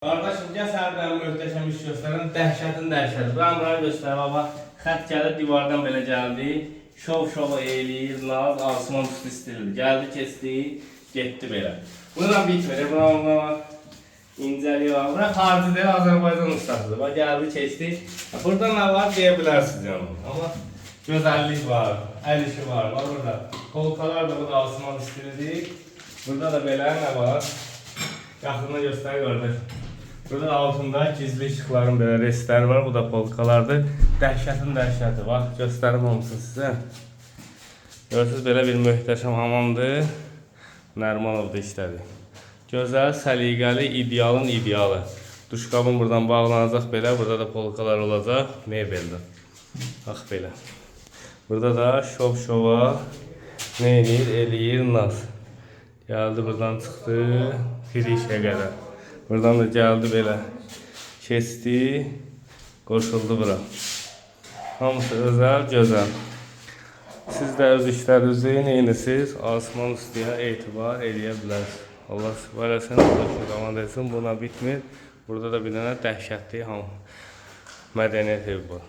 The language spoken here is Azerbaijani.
Qardaşım, gəl sənə möhtəşəm iş göstərin, dəhşətin dəhşəti. Buranı göstər, baba. Xət gəlib divardan belə gəldi. Şov eləyir, naz, asman üstü istəyirdi. Gəldi, keçdi, getdi belə. Bununla bitmir, buna incəliyi var. Bura xarici deyil, Azərbaycan ustasıdır. Bax, gəldi, keçdi. Burada nə var deyə bilərsiniz canım. Amma gözəllik var, əl işi var. Bax, burada kolkalar da burada asman üstüdür. Burada da belə nə var? Yaxından göstər, qardaş. Burada altında gizli işıqların belə restləri var. Bu da polkalardır. Dəhşətin dəhşəti. Bax, göstərim hamısını sizə. Görürsünüz, belə bir möhtəşəm hamamdır. Nərmanovda işlədi. Gözəl, səliqəli, idealın idealı. Duşqabın buradan bağlanacaq belə. Burada da polkalar olacaq. Mebeldə. Bax, belə. Burada da şov-şova nə eləyir, naz. Gəldi, buradan çıxdı. Firişə qədər. Buradan da gəldi belə, keçdi, qoşuldu bura. Hamısı özəl, gözəl. Siz də öz işlərinizi neynəsiz, asman üstüyə etibar eləyə bilərsiniz. Allah sübhə eləsin, Allah davam etsin, buna bitmir. Burada da bir dənə dəhşətli mədəniyyət evi var.